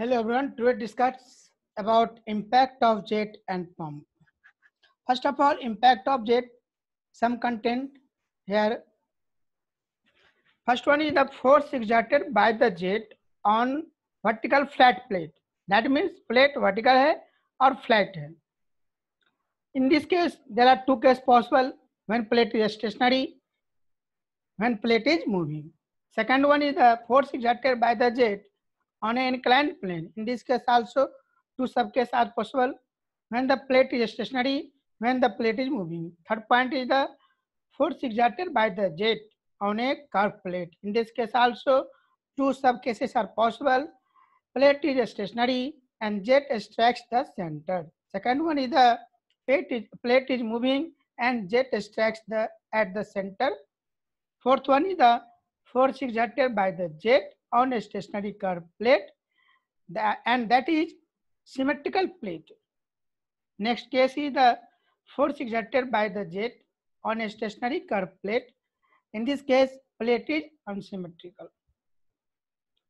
Hello everyone, today discuss about impact of jet and pump. First of all, impact of jet, some content here. First one is the force exerted by the jet on vertical flat plate. That means plate vertical है और flat है. In this case, there are two cases possible when plate is stationary, when plate is moving. Second one is the force exerted by the jet on an inclined plane. In this case also, two subcases are possible when the plate is stationary, when the plate is moving. Third point is the force exerted by the jet on a curved plate. In this case also, two subcases are possible. Plate is stationary and jet strikes the center. Second one is the plate is moving and jet strikes at the center. Fourth one is the force exerted by the jet on a stationary curved plate, and that is symmetrical plate. Next case is the force exerted by the jet on a stationary curved plate. In this case, plate is unsymmetrical.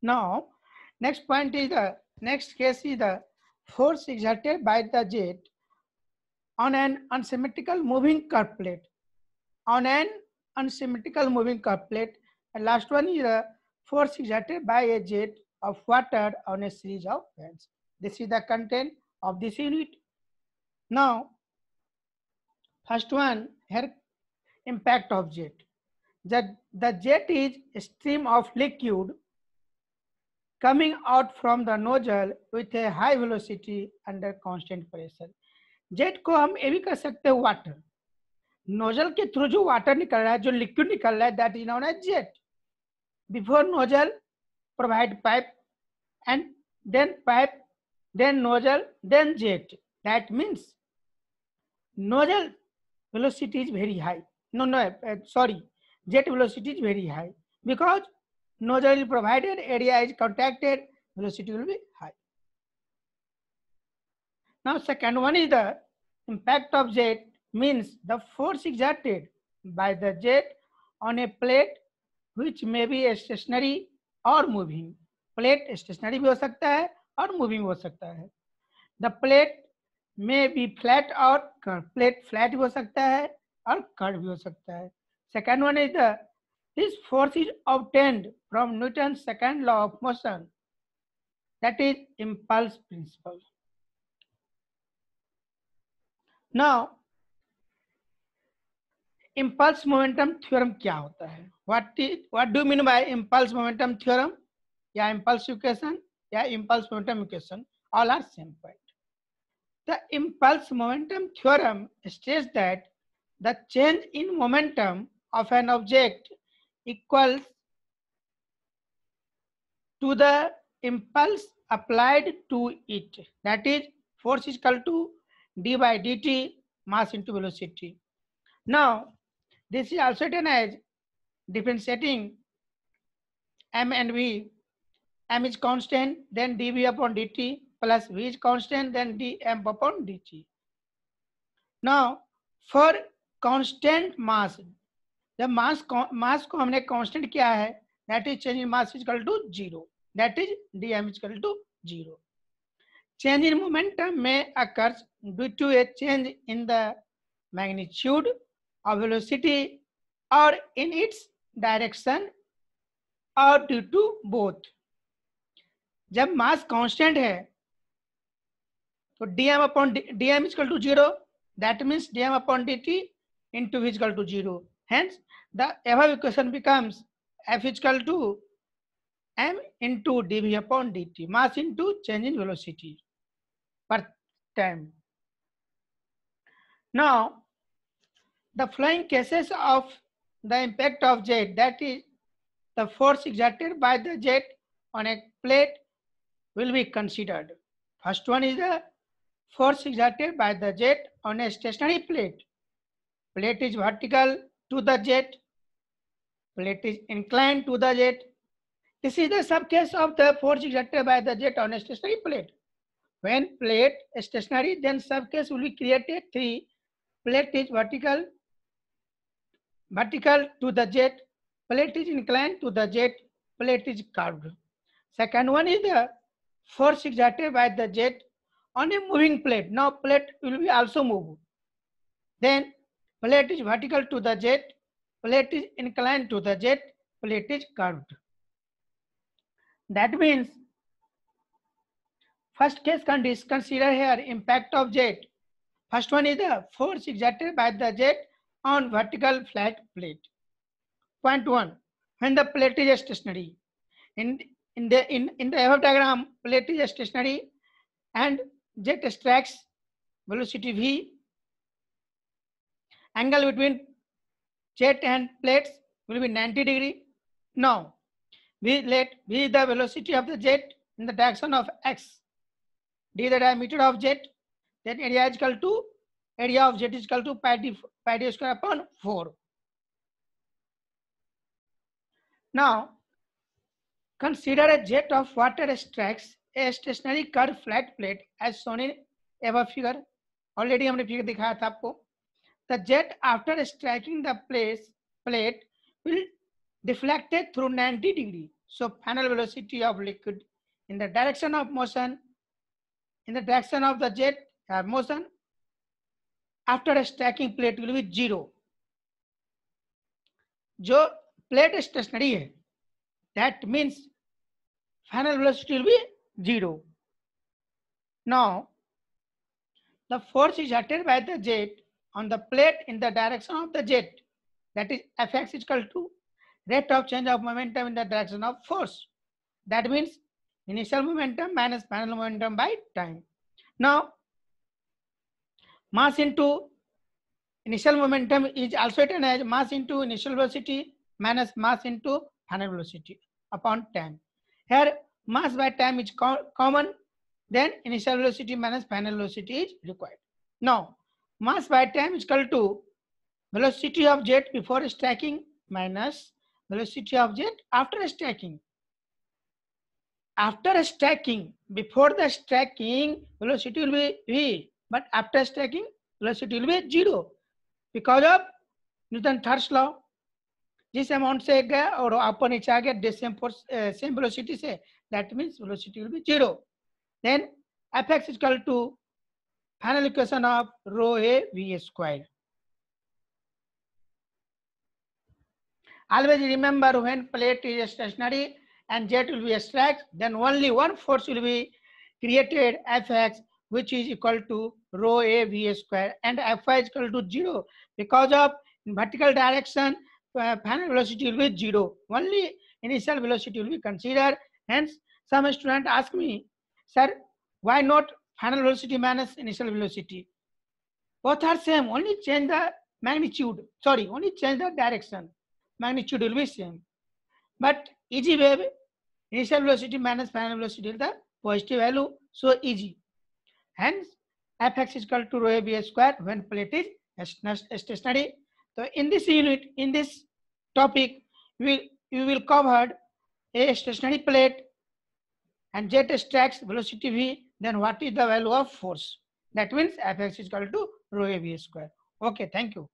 Now, next case is the force exerted by the jet on an unsymmetrical moving curved plate. On an unsymmetrical moving curved plate. And last one is the force exerted by a jet of water on a series of fans. This is the content of this unit. Now, first one here, impact of jet. The jet is a stream of liquid coming out from the nozzle with a high velocity under constant pressure. Jet को हम ये भी कर सकते हैं water. Nozzle के through जो water निकल रहा है, जो लिक्विड निकल रहा है, that is known as jet. Before nozzle provide pipe and then pipe, then nozzle, then jet. That means nozzle velocity is very high. Jet velocity is very high because nozzle is provided, area is contacted, velocity will be high. Now second one is the impact of jet, means the force exerted by the jet on a plate which may be stationary or moving. Plate stationary भी हो सकता है और moving हो सकता है. The plate may be flat और curve. Plate flat भी हो सकता है और कर्व भी हो सकता है. Second one is the this force is obtained from Newton second law of motion, that is impulse principle. Now impulse momentum theorem क्या होता है? What do mean by impulse momentum theorem या impulse equation या impulse momentum equation, all are same point. The impulse momentum theorem states that the change in momentum of an object equals to the impulse applied to it, that is force is equal to d by dt, mass into velocity. Now this is also written as differentiating m and v. M is constant, then dv upon dt, plus v is constant, then dm upon dt. Now, for constant mass, the mass को हमने constant किया है, that is change in mass is equal to 0, that is dm is equal to 0. Change in momentum may occur due to a change in the magnitude of velocity or in its direction or due to both. जब mass constant है तो dm upon dm is equal to 0, that means dm upon dt into v is equal to 0. Hence the above equation becomes f is equal to m into dv upon dt, mass into change in velocity per time. Now the following cases of the impact of jet, that is the force exerted by the jet on a plate, will be considered. First one is the force exerted by the jet on a stationary plate. Plate is vertical to the jet. Plate is inclined to the jet. This is the subcase of the force exerted by the jet on a stationary plate. When plate is stationary, then subcase will be created 3. Plate is vertical to the jet. Plate is inclined to the jet. Plate is curved. Second one is the force exerted by the jet on a moving plate. Now plate will be also move. Then plate is vertical to the jet, plate is inclined to the jet, plate is curved. That means first case condition, consider here impact of jet. First one is the force exerted by the jet on vertical flat plate. Point 1. When the plate is stationary. In the above diagram, plate is stationary and jet extracts velocity v. Angle between jet and plates will be 90 degree. Now, v let v the velocity of the jet in the direction of x. D the diameter of jet. Then area is equal to area of jet is equal to pi d square upon 4. Now, consider a jet of water extracts a stationary curved flat plate as shown in above figure. Already हमने figure दिखाया था आपको. The jet after striking the plate will deflect it through 90 degree. So final velocity of liquid in the direction of motion, in the direction of the jet motion after striking plate will be 0. जो plate stationary है, that means final velocity will be 0. Now, the force exerted by the jet on the plate in the direction of the jet, that is Fx is equal to rate of change of momentum in the direction of force. That means initial momentum minus final momentum by time. Now, mass into initial momentum is also written as mass into initial velocity minus mass into final velocity upon time. Here, mass by time is common, then initial velocity minus final velocity is required. Now, mass by time is equal to velocity of jet before striking minus velocity of jet after striking. After striking, before the striking, velocity will be v, but after striking, velocity will be 0 because of Newton third law. जिस amount से गया और ऊपर नीचे आ गया same velocity से, that means velocity will be 0. Then Fx is equal to final equation of rho a v square. Always remember, when plate is stationary and jet will be extract, then only one force will be created, Fx, which is equal to rho a v square, and Fy is equal to 0 because of in vertical direction final velocity will be 0. Only initial velocity will be considered. Hence, some student ask me, sir, why not final velocity minus initial velocity? Both are same, only change the magnitude. Sorry, only change the direction. Magnitude will be same. But easy way, initial velocity minus final velocity is the positive value, so easy. Hence, Fx is equal to rho a v square when plate is stationary. So in this unit, in this topic, we will cover a stationary plate and jet extracts velocity v. Then what is the value of force? That means Fx is equal to rho a v square. Okay, thank you.